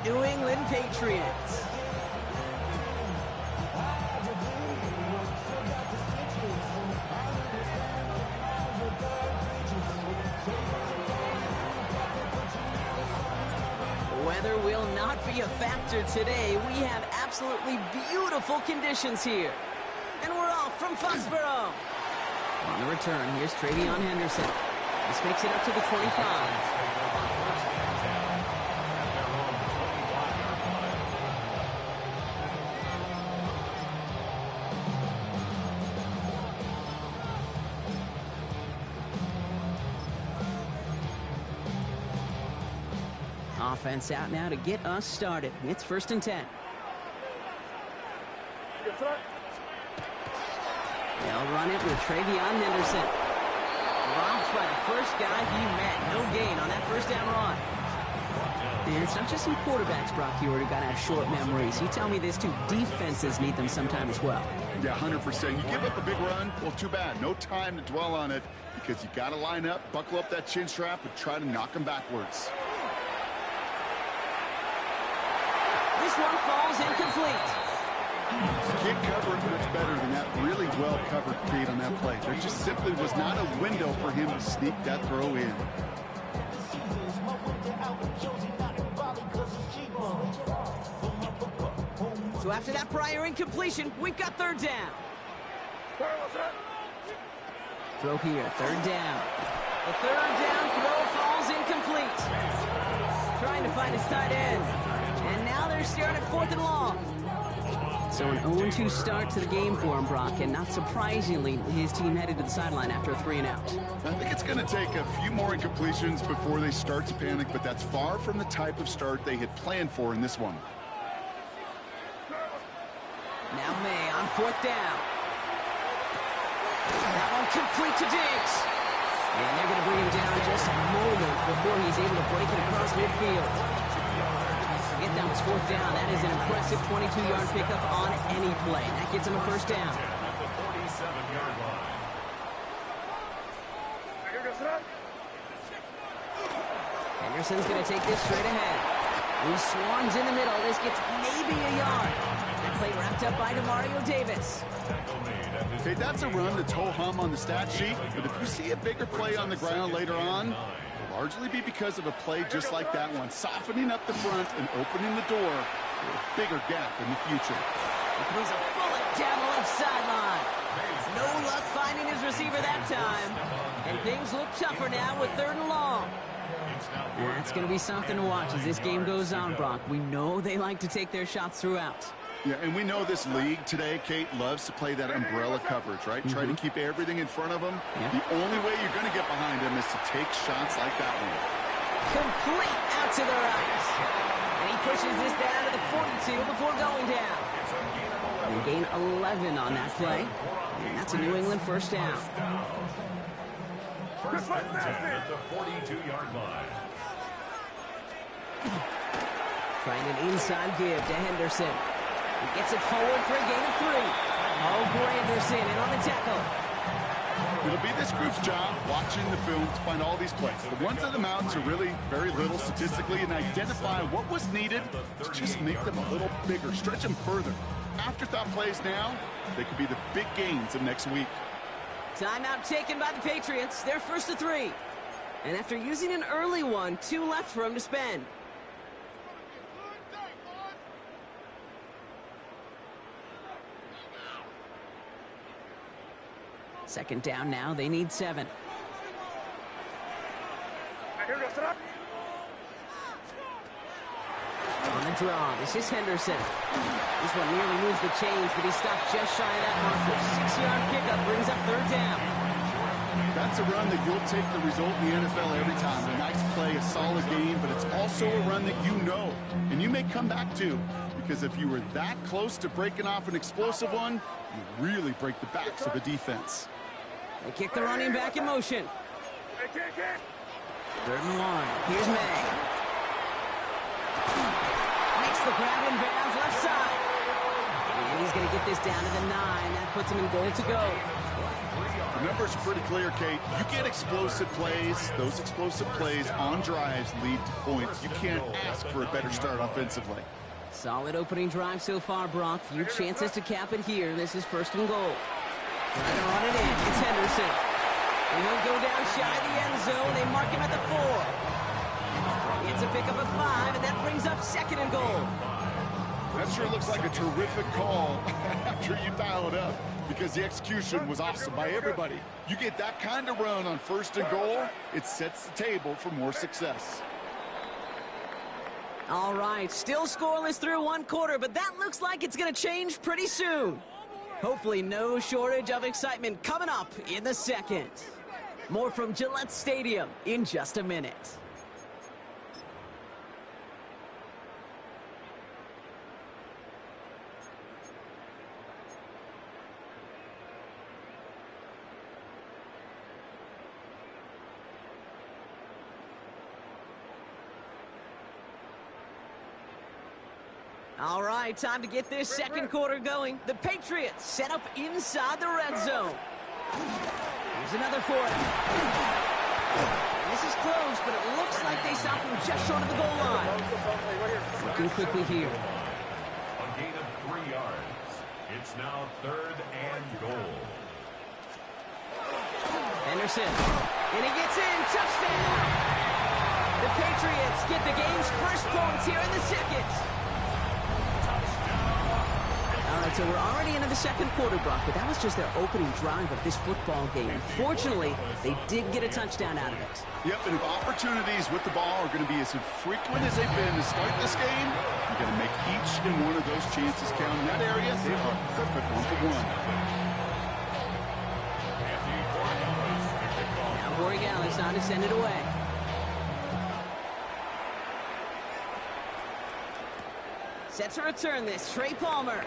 New England Patriots. Weather will not be a factor today. We have absolutely beautiful conditions here. And we're off from Foxborough. On the return, here's Travion Henderson. This makes it up to the 25. Offense out now to get us started. It's 1st and 10. They'll run it with Travion Henderson. Dropped by the first guy he met. No gain on that first down run. And it's not just some quarterbacks, Brock Huard, who got to have short memories. You tell me this too. Defenses need them sometime as well. Yeah, 100%. You give up a big run, well, too bad. No time to dwell on it because you got to line up, buckle up that chin strap, and try to knock them backwards. This one falls incomplete. You can't cover it much better than that really well-covered feed on that play. There just simply was not a window for him to sneak that throw in. So after that prior incompletion, we've got 3rd down. Throw here, 3rd down. The 3rd down throw falls incomplete. Trying to find his tight end. And now they're staring at 4th and long. So an 0-2 start to the game for him, Brock, and not surprisingly, his team headed to the sideline after a 3-and-out. I think it's going to take a few more incompletions before they start to panic, but that's far from the type of start they had planned for in this one. Now May on 4th down. That one complete to Diggs. And they're going to bring him down just a moment before he's able to break it across midfield. Forget that was 4th down. That is an impressive 22-yard pickup on any play. That gets him a 1st down. Henderson's going to take this straight ahead. He swarms in the middle. This gets maybe a yard. That play wrapped up by Demario Davis. Okay, that's a run that's ho-hum on the stat sheet, but if you see a bigger play on the ground later on, it'll largely be because of a play just like that one, softening up the front and opening the door for a bigger gap in the future. He throws a bullet down the left sideline. No luck finding his receiver that time. And things look tougher now with 3rd and long. That's going to be something to watch as this game goes on, Brock. We know they like to take their shots throughout. Yeah, and we know this league today, Kate, loves to play that umbrella coverage, right? Try to keep everything in front of them. Yeah. The only way you're going to get behind them is to take shots like that one. Complete out to the right. And he pushes this down to the 42 before going down. They gain 11 on that play. And that's a New England 1st down. First and 10 at the 42-yard line. Trying an inside give to Henderson. He gets it forward for a gain of 3. Oh, Granderson in on the tackle. It'll be this group's job watching the film to find all these plays. The ones that amount to really very little statistically and identify what was needed to just make them a little bigger, stretch them further. Afterthought plays now, they could be the big gains of next week. Timeout taken by the Patriots. They're 1st to 3. And after using an early one, 2 left for him to spend. Second down now. They need 7. On the draw, this is Henderson. This one nearly moves the chains, but he stopped just shy of that marker. 6-yard pickup brings up 3rd down. That's a run that you'll take the result in the NFL every time. A nice play, a solid game, but it's also a run that you know, and you may come back to, because if you were that close to breaking off an explosive one, you really break the backs of a defense. They kick the running back in motion. 3rd and 1. Here's May. Makes the grab in bounds left side. And he's going to get this down to the 9. That puts him in goal to go. To Numbers pretty clear, Kate. You get explosive plays. Those explosive plays on drives lead to points. You can't ask for a better start offensively. Solid opening drive so far, Brock. Few chances to cap it here. This is 1st and goal. Trying to run it in. It's Henderson. And he'll go down shy of the end zone. They mark him at the 4. It's a pickup of 5, and that brings up 2nd and goal. That sure looks like a terrific call after you dial it up, because the execution was awesome by everybody. You get that kind of run on 1st and goal, it sets the table for more success. All right, still scoreless through 1 quarter, but that looks like it's going to change pretty soon. Hopefully no shortage of excitement coming up in the 2nd. More from Gillette Stadium in just a minute. All right, time to get this 2nd quarter going. The Patriots set up inside the red zone. Here's another for it. This is close, but it looks like they stopped him just short of the goal line. Looking quickly here. A gain of 3 yards. It's now 3rd and goal. Henderson. And he gets in. Touchdown! The Patriots get the game's first points here in the 2nd. All right, so we're already into the 2nd quarter, Brock, but that was just their opening drive of this football game. Fortunately, they did get a touchdown out of it. Yep, and if opportunities with the ball are going to be as infrequent as they've been to start this game, you're going to make each and one of those chances count. In that area, they are perfect 1-for-1. Now Borregales on to send it away. Set to return this, Trey Palmer.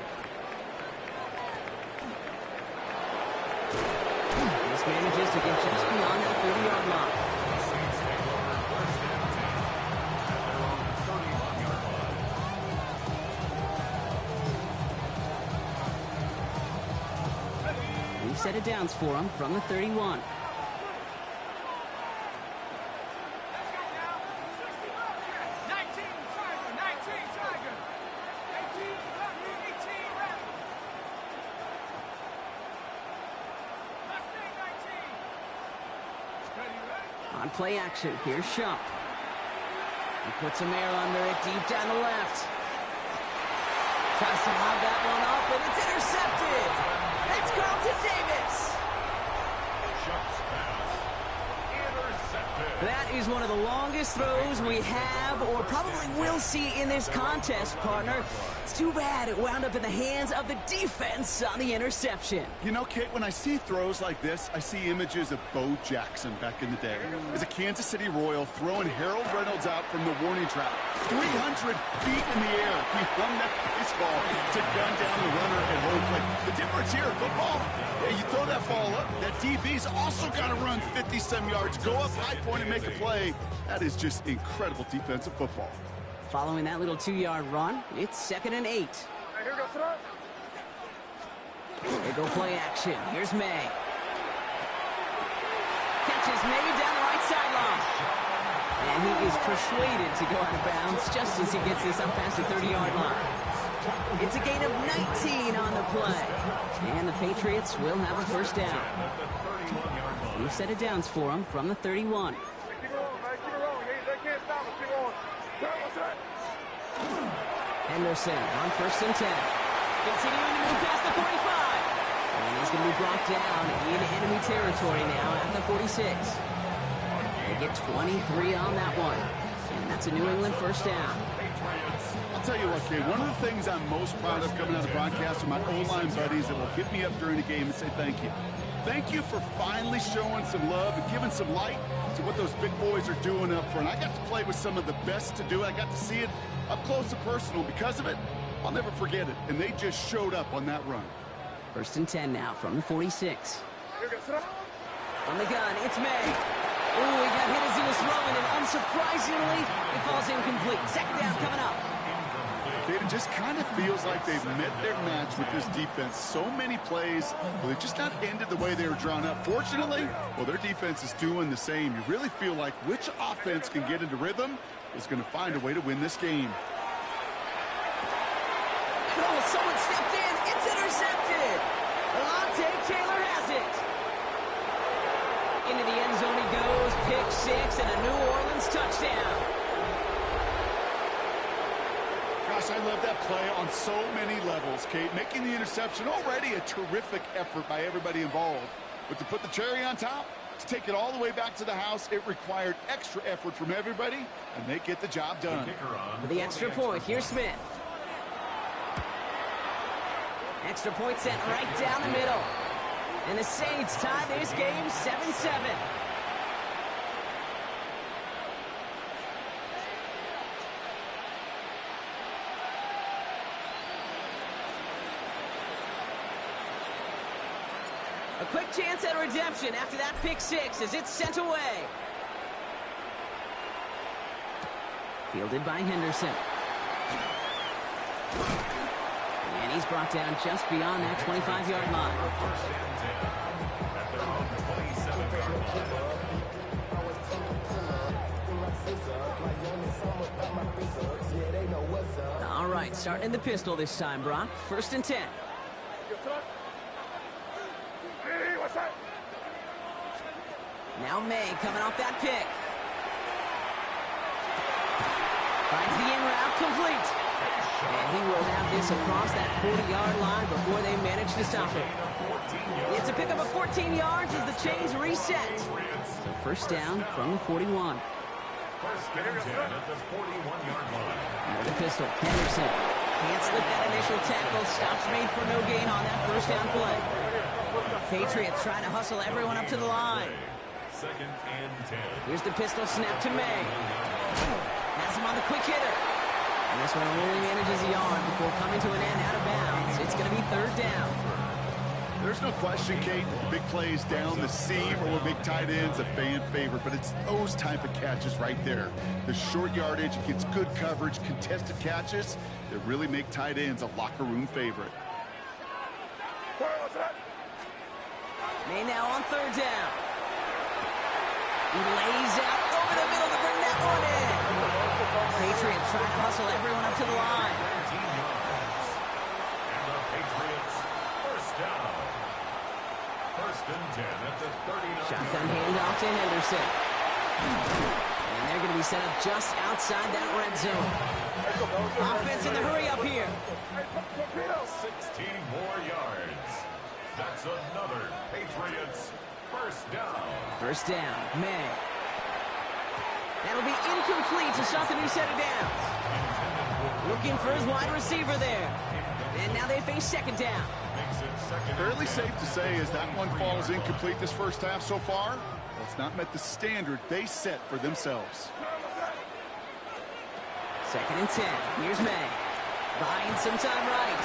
This manages to get just beyond that 30-yard line. We've set it downs for him from the 31. On play action, here's Shump. He puts some air under it, deep down the left. Tries to lob that one up, but it's intercepted. That's Carlton Davis. Shump's pass. Intercepted. That is one of the longest throws we have or probably will see in this contest, partner. It's too bad it wound up in the hands of the defense on the interception. You know, Kate, when I see throws like this, I see images of Bo Jackson back in the day. As a Kansas City Royal throwing Harold Reynolds out from the warning trap. 300 feet in the air, he hung that baseball to gun down the runner at home plate. The difference here in football, you throw that ball up, that DB's also got to run 50-some yards, go up high point and make a play. That is just incredible defensive football. Following that little 2-yard run, it's 2nd and 8. They go play action. Here's May. Catches May down the right sideline. And he is persuaded to go out of bounds just as he gets this up past the 30-yard line. It's a gain of 19 on the play. And the Patriots will have a first down. We've set it downs for him from the 31. Henderson on 1st and 10. Continuing to move past the 45. And he's going to be brought down in enemy territory now at the 46. They get 23 on that one. And that's a New England first down. I'll tell you what, Kate, one of the things I'm most proud of coming out of the broadcast are my O-line buddies that will hit me up during the game and say thank you. Thank you for finally showing some love and giving some light to what those big boys are doing up front. I got to play with some of the best to do it. I got to see it up close and personal. Because of it, I'll never forget it. And they just showed up on that run. 1st and 10 now from the 46. On the gun, it's May. Ooh, he got hit as he was throwing, and unsurprisingly, it falls incomplete. 2nd down coming up. It just kind of feels like they've met their match with this defense. So many plays, well, they just not ended the way they were drawn up. Fortunately, well, their defense is doing the same. You really feel like which offense can get into rhythm is going to find a way to win this game. Oh, someone stepped in. It's intercepted. Alontae Taylor has it. Into the end zone he goes. Pick six and a New Orleans touchdown. Gosh, I love that play on so many levels, Kate. Making the interception already a terrific effort by everybody involved. But to put the cherry on top, to take it all the way back to the house, it required extra effort from everybody, and they get the job done. For the extra point, here's Smith. Extra point sent right down the middle. And the Saints tie this game 7-7. A quick chance at redemption after that pick six as it's sent away. Fielded by Henderson. And he's brought down just beyond that 25-yard line. All right, starting in the pistol this time, Brock. 1st and 10. Now May coming off that pick. Finds the in route complete. And he will have this across that 40-yard line before they manage to stop it. It's a pickup of 14 yards as the chains reset. So 1st down from the 41. 1st and 10 at the 41-yard line. Another pistol. Henderson can't slip that initial tackle. Stops made for no gain on that 1st down play. Patriots trying to hustle everyone up to the line. 2nd and 10. Here's the pistol snap to May. Has him on the quick hitter. And this one only manages a yard before coming to an end out of bounds. It's going to be 3rd down. There's no question, Kate, big plays down the seam or with big tight ends, a fan favorite, but it's those type of catches right there. The short yardage, it gets good coverage, contested catches that really make tight ends a locker room favorite. May now on 3rd down. He lays out over the middle to bring that one in. Patriots trying to hustle everyone up to the line. 13 yards. And the Patriots 1st down. 1st and 10 at the 39. Shotgun handoff to Henderson. And they're going to be set up just outside that red zone. Offense in the hurry up here. 16 more yards. That's another Patriots 1st down. 1st down, May. That'll be incomplete to start the new set of downs. Looking for his wide receiver there. And now they face 2nd down. Fairly safe to say as that one falls incomplete this 1st half so far, well, it's not met the standard they set for themselves. 2nd and 10. Here's May. Buying some time right.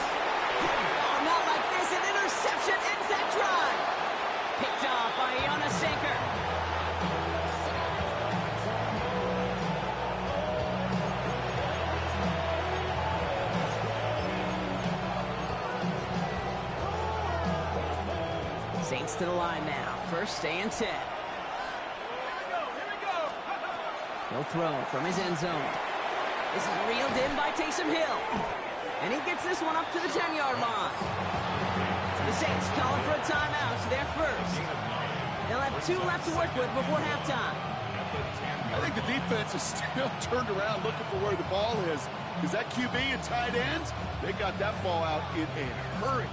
Oh, not like this. An interception ends that drive. Picked off by Jonas Sanker. Saints to the line now. 1st and 10. He'll throw from his end zone. This is reeled in by Taysom Hill. And he gets this one up to the 10-yard line. The Saints calling for a timeout. They're 1st. They'll have 2 left to work with before halftime. I think the defense is still turned around looking for where the ball is. Because that QB and tight ends, they got that ball out in a hurry.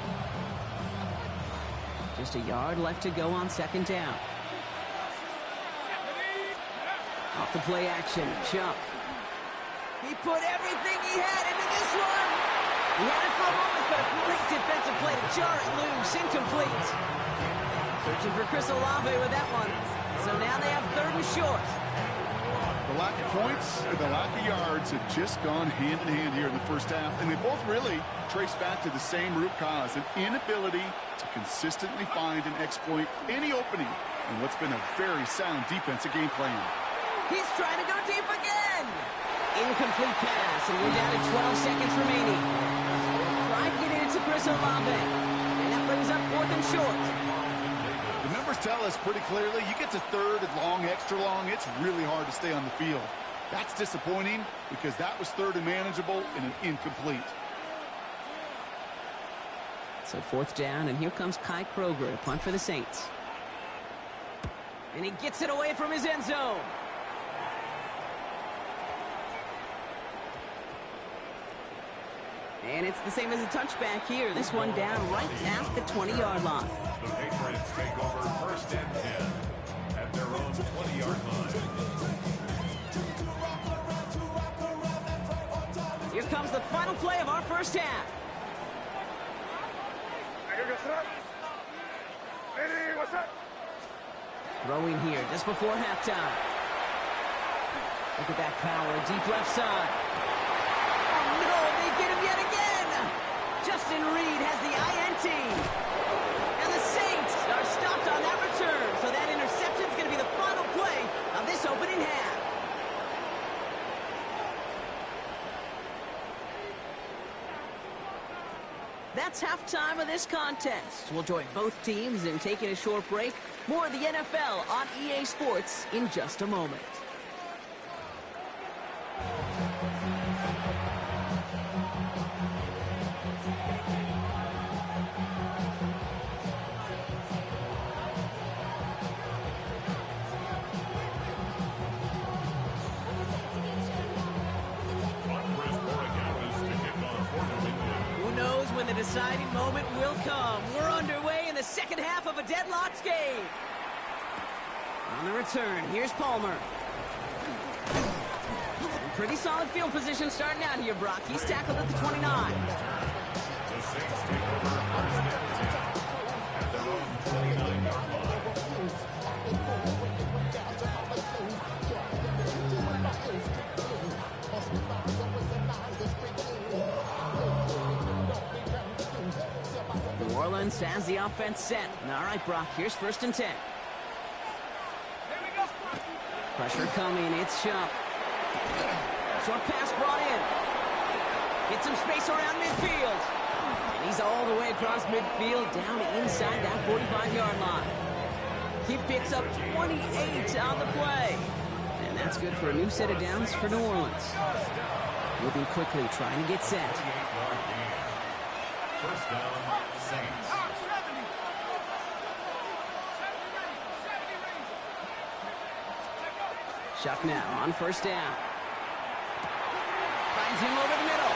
Just a yard left to go on 2nd down. Off the play action, Chuck. He put everything he had into this one. He had it for a moment, but a great defensive play to jar it loose. Incomplete. Searching for Chris Olave with that one. So now they have 3rd and short. The lack of points and the lack of yards have just gone hand in hand here in the 1st half, and they both really trace back to the same root cause, an inability to consistently find and exploit any opening in what's been a very sound defensive game plan. He's trying to go deep again. Incomplete pass, and we're down to 12 seconds remaining. Try to get it to Chris Olave. And that brings up 4th and short. The numbers tell us pretty clearly, you get to 3rd and long, extra long, it's really hard to stay on the field. That's disappointing because that was 3rd and manageable and an incomplete. So 4th down, and here comes Kai Kroger to punt for the Saints. And he gets it away from his end zone. And it's the same as a touchback here. This one down right at the 20-yard line. The Patriots take over 1st and 10 at their own 20-yard line. Here comes the final play of our first half. Throwing here just before halftime. Look at that power, deep left side. Oh no, they get him yet again! Justin Reed has the INT. And the Saints are stopped on that return, so that interception is going to be the final play of this opening half. That's halftime of this contest. We'll join both teams in taking a short break. More of the NFL on EA Sports in just a moment. When the deciding moment will come. We're underway in the second half of a deadlocked game. On the return, here's Palmer. Pretty solid field position starting out here, Brock. He's tackled at the 29. The Saints take over 1st and 10 at their own 29-yard line. New Orleans has the offense set. All right, Brock, here's 1st and 10. Pressure coming, it's Shump. Short pass brought in. Get some space around midfield. And he's all the way across midfield, down inside that 45-yard line. He picks up 28 on the play. And that's good for a new set of downs for New Orleans. Moving quickly, trying to get set. 1st down, Saints. Shuck now on 1st down. Finds him over the middle.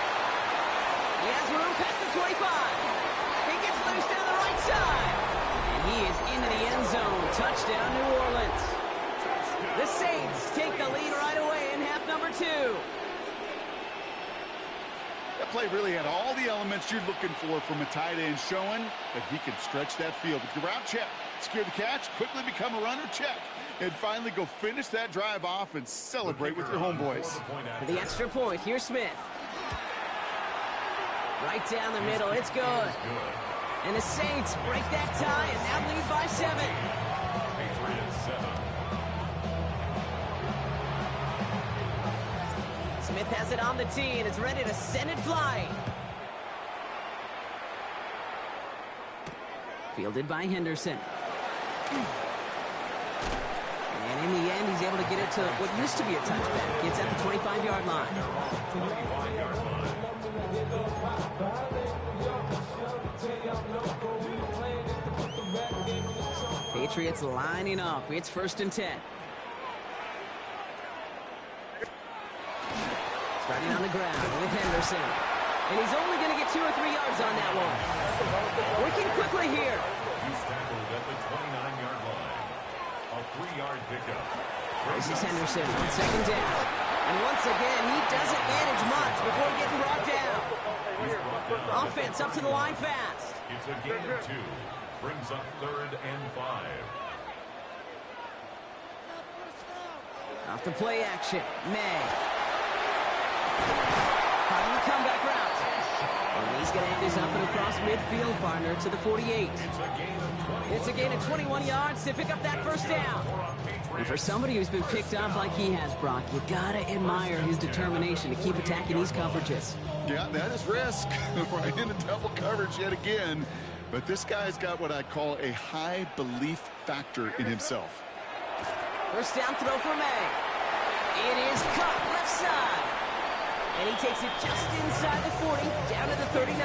He has room past the 25. He gets loose down the right side. And he is into the end zone. Touchdown, New Orleans. The Saints take the lead right away in half number 2. That play really had all the elements you're looking for from a tight end, showing that he can stretch that field. With the route, check. Secure the catch, quickly become a runner, check. And finally go finish that drive off and celebrate with your homeboys. For the extra point, here's Smith. Right down the middle, it's good. And the Saints break that tie and now lead by 7. Patriots 7. Smith has it on the tee and is ready to send it flying. Fielded by Henderson. And in the end, he's able to get it to what used to be a touchback. It's at the 25-yard line. 25-yard line. Patriots lining up. It's 1st and 10. Starting on the ground with Henderson. And he's only going to get 2 or 3 yards on that one. Working quickly here. He's tackled at the 29-yard line. A 3-yard pickup. This is Henderson on 2nd down. And once again, he doesn't manage much before getting brought down. Offense up to the line fast. It's a gain of 2. Brings up 3rd and 5. Off the play action. May. Caught on the comeback route. And he's going to end this up and across midfield, partner, to the 48. It's a gain of 20. It's a gain of 21 yards to pick up that 1st down. And for somebody who's been picked off like he has, Brock, you gotta admire his determination to keep attacking these coverages. Yeah, that is risk. Right into double coverage yet again. But this guy's got what I call a high belief factor in himself. First down throw for May. It is cut left side. And he takes it just inside the 40, down to the 39.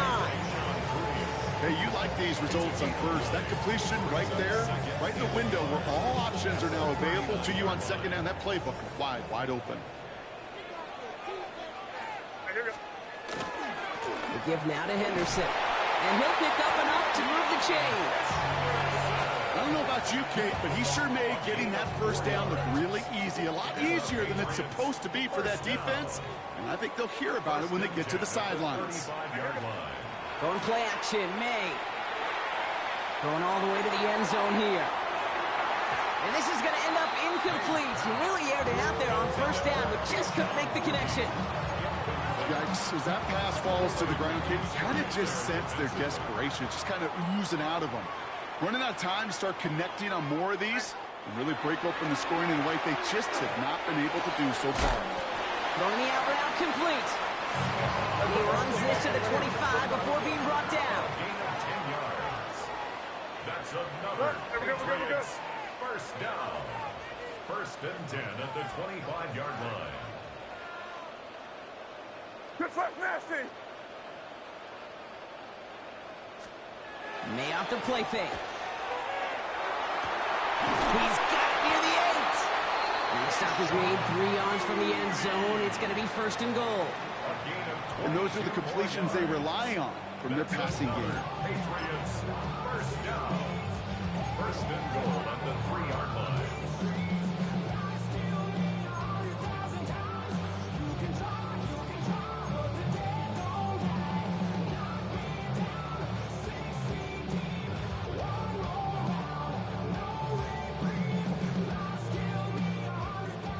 Hey, you like these results on first. That completion right there, right in the window where all options are now available to you on second down. That playbook wide open. The give now to Henderson. And he'll pick up enough to move the chains. I don't know about you, Kate, but he sure made getting that first down look really easy. A lot easier than it's supposed to be for that defense. And I think they'll hear about it when they get to the sidelines. Going play action, May. Going all the way to the end zone here. And this is going to end up incomplete. Really aired it out there on first down, but just couldn't make the connection. Yikes, as that pass falls to the ground, Kate, you kind of just sense their desperation, just kind of oozing out of them. Running out of time to start connecting on more of these and really break open the scoring in a way they just have not been able to do so far. Throwing the out route complete. He runs this to the 25 before being brought down. Gain of 10 yards. That's another Patriots first down. First and 10 at the 25-yard line. Good flat, nasty. May off the play fake. He's got it near the 8. And the stop is made 3 yards from the end zone. It's going to be first and goal. And those are the completions they rely on from their passing game. Patriots first down. First and goal at the 3-yard line.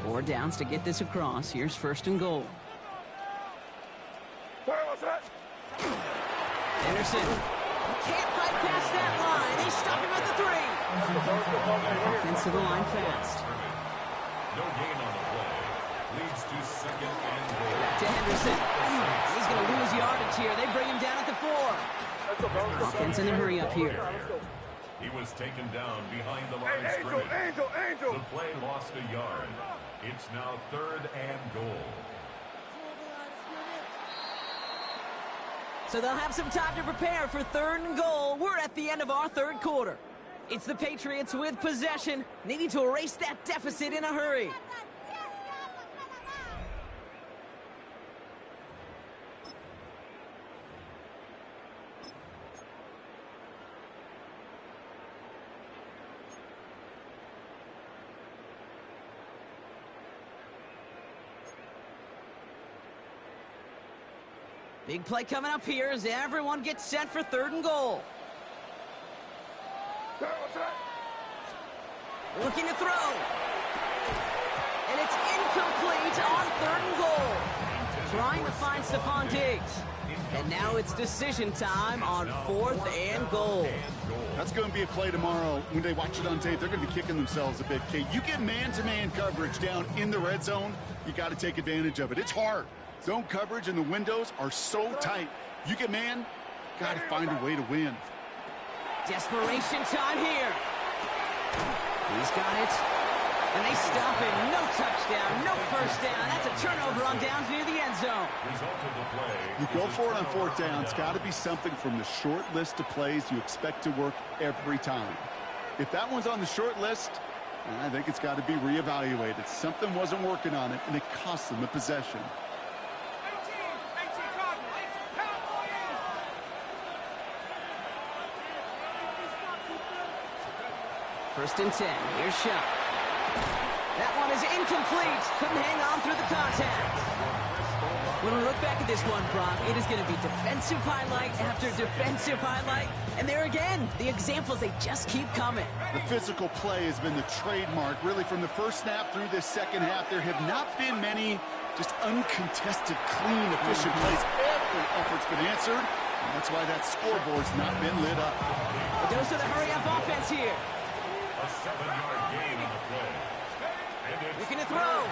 Four downs to get this across. Here's first and goal. Henderson. He can't fight past that line. They stop him at the 3. Offense to the line fast. No gain on the play. Leads to second and goal. Back to Henderson. He's going to lose yardage here. They bring him down at the 4. Offense in a hurry up here. He was taken down behind the line of scrimmage. The play lost a yard. It's now third and goal. So they'll have some time to prepare for third and goal. We're at the end of our third quarter. It's the Patriots with possession, needing to erase that deficit in a hurry. Big play coming up here as everyone gets set for third and goal. Looking to throw. And it's incomplete on third and goal. Trying to find Stephon Diggs. And now it's decision time on fourth and goal. That's going to be a play tomorrow. When they watch it on tape, they're going to be kicking themselves a bit. Kate, you get man-to-man coverage down in the red zone, you got to take advantage of it. It's hard. Zone coverage and the windows are so tight. You get man, got to find a way to win. Desperation time here. He's got it. And they stop him. No touchdown, no first down. That's a turnover on downs near the end zone. Result of the play. You go for it on fourth down. It's got to be something from the short list of plays you expect to work every time. If that one's on the short list, I think it's got to be reevaluated. Something wasn't working on it, and it cost them a possession. First and 10. Here's Shuck. That one is incomplete. Couldn't hang on through the contact. When we look back at this one, Brock, it is going to be defensive highlight after defensive highlight. And there again, the examples, they just keep coming. The physical play has been the trademark. Really, from the first snap through this second half, there have not been many just uncontested, clean, efficient plays. Every effort's been answered, and that's why that scoreboard's not been lit up. A dose of the hurry-up offense here. A 7-yard gain on the play. Looking to throw.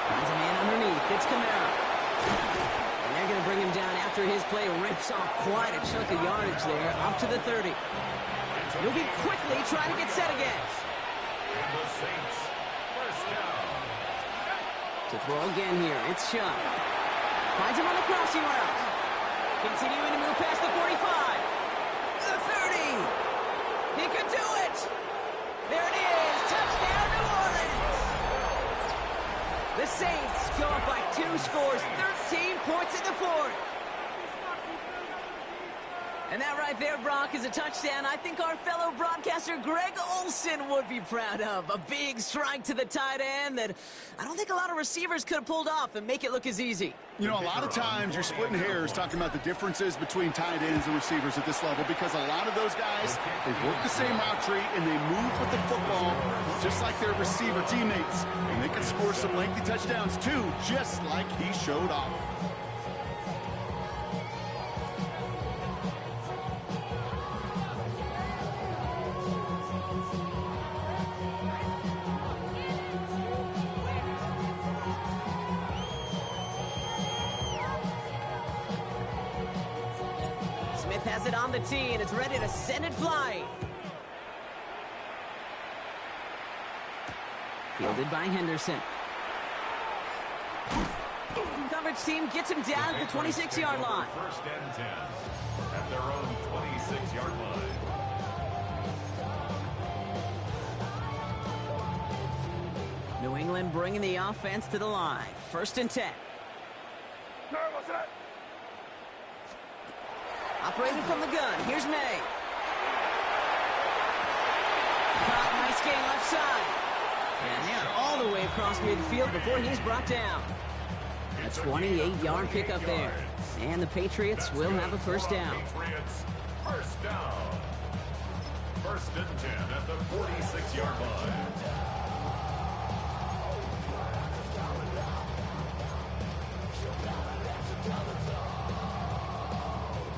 Finds a man underneath. It's Kamara. And they're going to bring him down after his play rips off quite a chunk of yardage there, up to the 30. Moving quickly, trying to get set again. The Saints, first down. To throw again here, it's Chubb. Finds him on the crossing route. Continuing to move past the 45. The 30. He could do it. There it is. Touchdown, New Orleans. The Saints go up by 2 scores, 13 points in the fourth. And that right there, Brock, is a touchdown I think our fellow broadcaster Greg Olsen would be proud of. A big strike to the tight end that I don't think a lot of receivers could have pulled off and make it look as easy. You know, a lot of times you're splitting hairs talking about the differences between tight ends and receivers at this level because a lot of those guys, they work the same route tree and they move with the football just like their receiver teammates. And they can score some lengthy touchdowns too, just like he showed off. Smith has it on the tee, and it's ready to send it flying. Fielded by Henderson. Coverage team gets him down at the 26-yard line. First and 10 at their own 26-yard line. New England bringing the offense to the line. First and 10. Operating from the gun. Here's May. Caught, nice gain left side. And they're all the way across midfield before he's brought down. A 28-yard pickup there. And the Patriots will have a first down. Patriots, first down. First and 10 at the 46-yard line.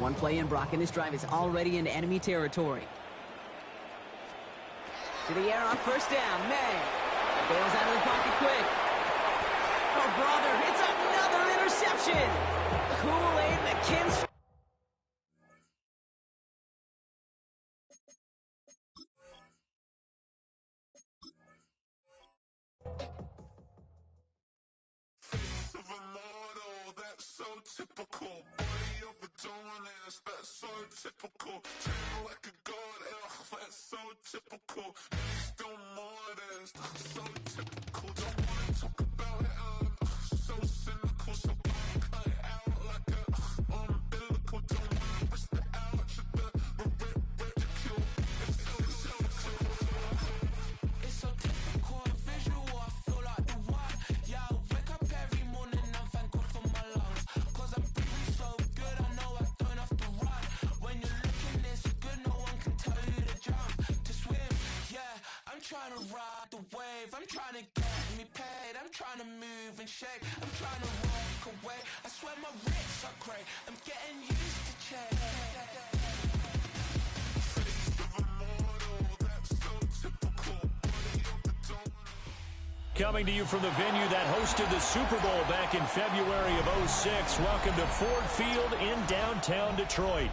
One play in, Brock, and this drive is already into enemy territory. To the air on first down. May bails out of the pocket quick. Oh, brother, it's another interception. Kool-Aid McKinstry. So typical, body of Adonis, that's so typical. Train like a god, that's so typical. He's still modest, so typical. Don't wanna talk about it, so cynical. So I cut it out like a umbilical. Don't wanna risk the ouch of the ridicule. It's so typical, visual, I feel like the one. Yeah, I wake up every morning and thank God for my lungs. Cause I'm breathing so good, I know I don't have to run. When you're looking this good, no one can tell you to jump, to swim. Yeah, I'm trying to ride the wave, I'm trying to get me paid, I'm trying to move and shake, I'm trying to walk away. I swear my wrists are great, I'm getting used to change. Coming to you from the venue that hosted the Super Bowl back in February of '06. Welcome to Ford Field in downtown Detroit.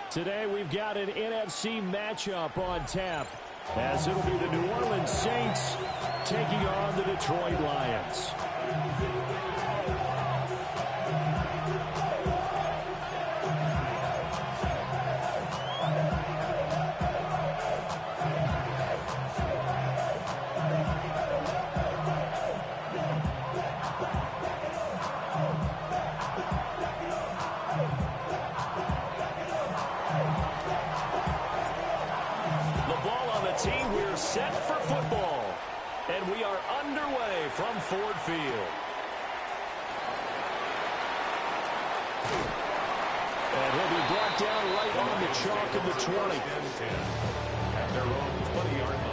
Today we've got an NFC matchup on tap, as it'll be the New Orleans Saints taking on the Detroit Lions. We're set for football, and we are underway from Ford Field. And he'll be brought down right on the chalk of the 20. At their own 20-yard line.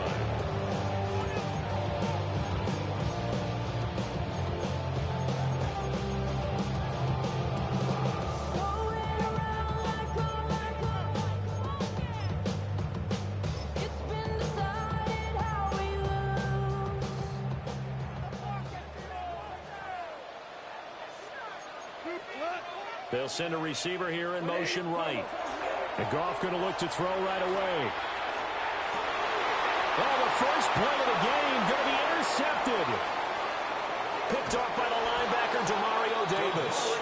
They'll send a receiver here in motion right. And Goff going to look to throw right away. Oh, the first play of the game going to be intercepted. Picked off by the linebacker, Demario Davis.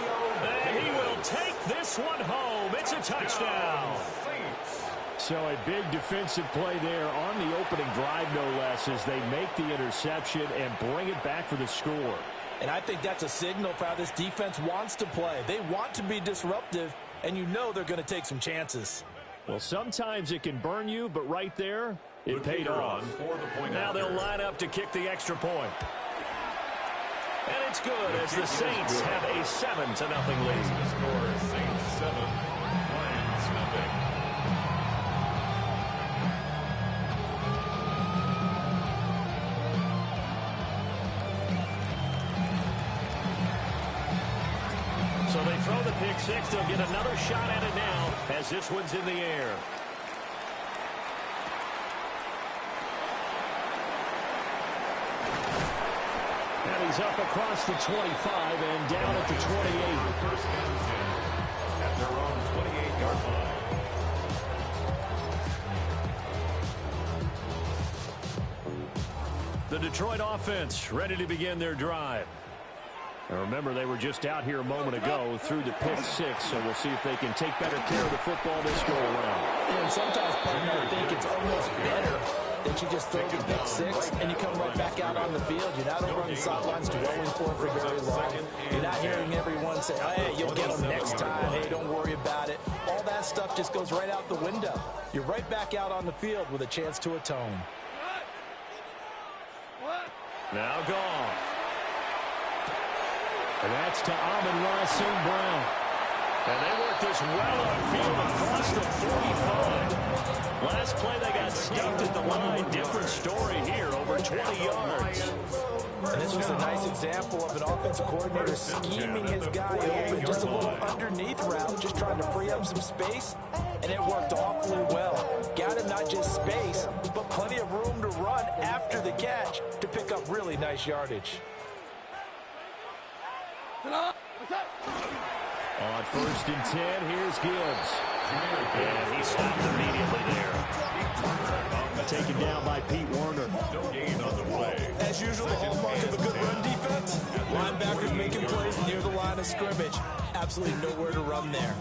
And he will take this one home. It's a touchdown. So a big defensive play there on the opening drive, no less, as they make the interception and bring it back for the score. And I think that's a signal for how this defense wants to play. They want to be disruptive, and you know they're going to take some chances. Well, sometimes it can burn you, but right there, it paid off. Now they'll line up to kick the extra point. And it's good as the Saints have a 7-0 lead. Score Saints 7, Lions nothing. So they throw the pick six. They'll get another shot at it now as this one's in the air. And he's up across the 25 and down at the 28. First and 10 at their own 28-yard line. The Detroit offense ready to begin their drive. And remember, they were just out here a moment ago through the pick six, so we'll see if they can take better care of the football this go around. And sometimes, partner, I think it's almost better that you just throw the pick six and you come right back out on the field. You're not over on the sidelines dwelling for very long. You're not hearing everyone say, hey, you'll get them next time. Hey, don't worry about it. All that stuff just goes right out the window. You're right back out on the field with a chance to atone. Now Goff. And that's to Amon-Ra St. Brown. And they work this well upfield across the 45. Last play they got stuffed at the line. Different story here, over 20 yards. And this was a nice example of an offensive coordinator scheming his guy open. Just a little underneath route, just trying to free up some space. And it worked awfully well. Got him not just space, but plenty of room to run after the catch to pick up really nice yardage. On first and 10, here's Gibbs. And he stopped immediately there. Taken down by Pete Werner. No gain on the play. As usual, the hallmark of a good run defense, linebackers making plays near the line of scrimmage. Absolutely nowhere to run there.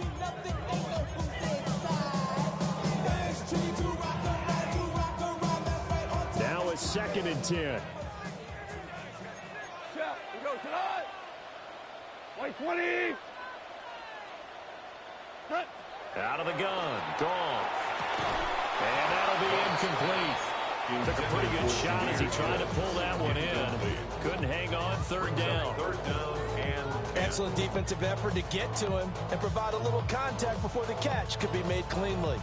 Now it's second and 10. White 20. Out of the gun, Goff. And that'll be incomplete. Took a pretty good shot as he tried to pull that one in. Couldn't hang on, third down. And Excellent defensive effort to get to him and provide a little contact before the catch could be made cleanly.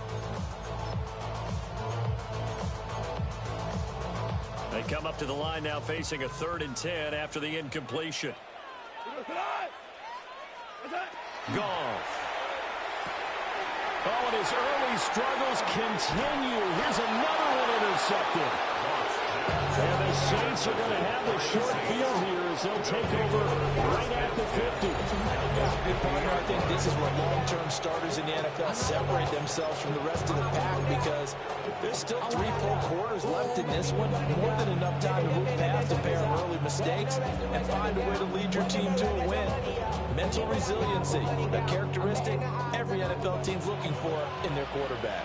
They come up to the line now facing a 3rd and 10 after the incompletion. Goff. Oh, and his early struggles continue. Here's another one intercepted. And the Saints are going to have the short field here as they'll take over right at the 50. I think this is where long-term starters in the NFL separate themselves from the rest of the pack because there's still 3 full quarters left in this one. More than enough time to move past a pair of early mistakes and find a way to lead your team to a win. Mental resiliency, a characteristic every NFL team's looking for in their quarterback.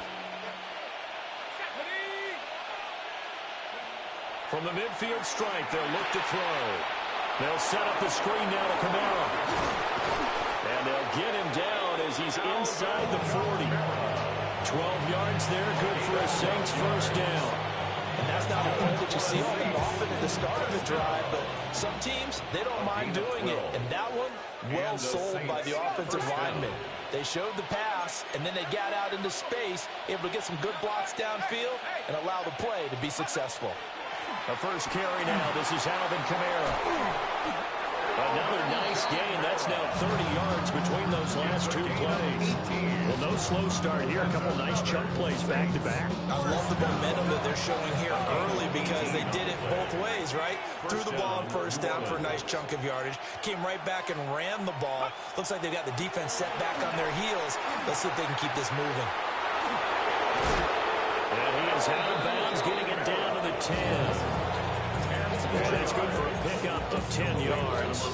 From the midfield stripe, they'll look to throw. They'll set up the screen now to Kamara. And they'll get him down as he's inside the 40. 12 yards there, good for a Saints first down. And that's not a play that you see all that often at the start of the drive, but some teams, they don't mind doing it. And that one, well sold by the offensive lineman. They showed the pass, and then they got out into space, able to get some good blocks downfield and allow the play to be successful. The first carry now, this is Alvin Kamara. But now Another nice gain. That's now 30 yards between those last two plays. Well, no slow start here. A couple nice chunk plays back-to-back. I love the momentum that they're showing here early because they did it both ways, right? Threw the ball on first down for a nice chunk of yardage. Came right back and ran the ball. Looks like they've got the defense set back on their heels. Let's see if they can keep this moving. And he is out of bounds, getting it down to the 10. And that's good for a pickup of 10 yards.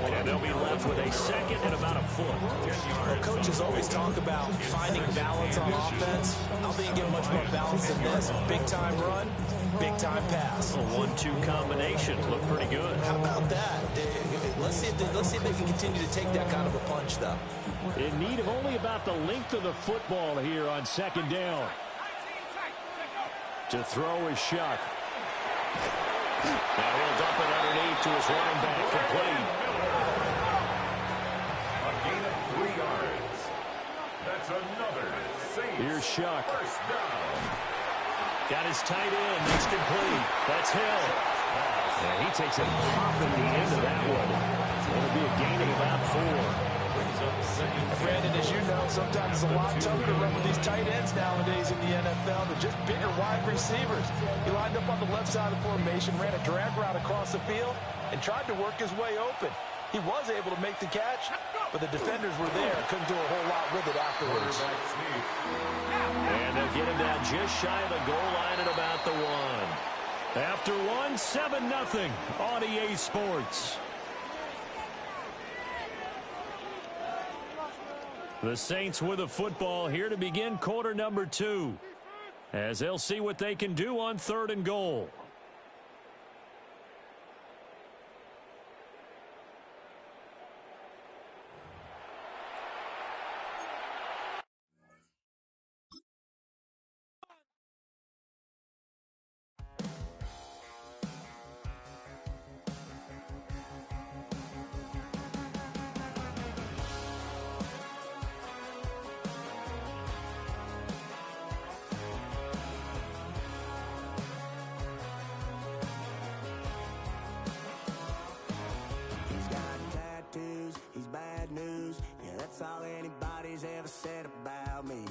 And they'll be left with a second and about a foot. Well, coaches always talk about finding balance on offense. I don't think you get much more balance than this. Big-time run, big-time pass. A 1-2 combination. Looked pretty good. How about that? Let's see if they can continue to take that kind of a punch, though. In need of only about the length of the football here on second down. To throw is Shuck. Now he'll dump it underneath to his running back, complete. A gain of 3 yards. That's another Saints. Here's Shuck. First down. Got his tight end. It's complete. That's Hill. And he takes a pop at the end of that one. It'll be a gain of about 4. Brandon, as you know, sometimes it's a lot tougher to run with these tight ends nowadays in the NFL than just bigger wide receivers. He lined up on the left side of the formation, ran a drag route across the field, and tried to work his way open. He was able to make the catch, but the defenders were there. Couldn't do a whole lot with it afterwards. And they'll get him down just shy of the goal line at about the 1. After 1, 7-0 on EA Sports. The Saints with a football here to begin quarter number 2, as they'll see what they can do on 3rd and goal. He's bad news, yeah, that's all anybody's ever said about me.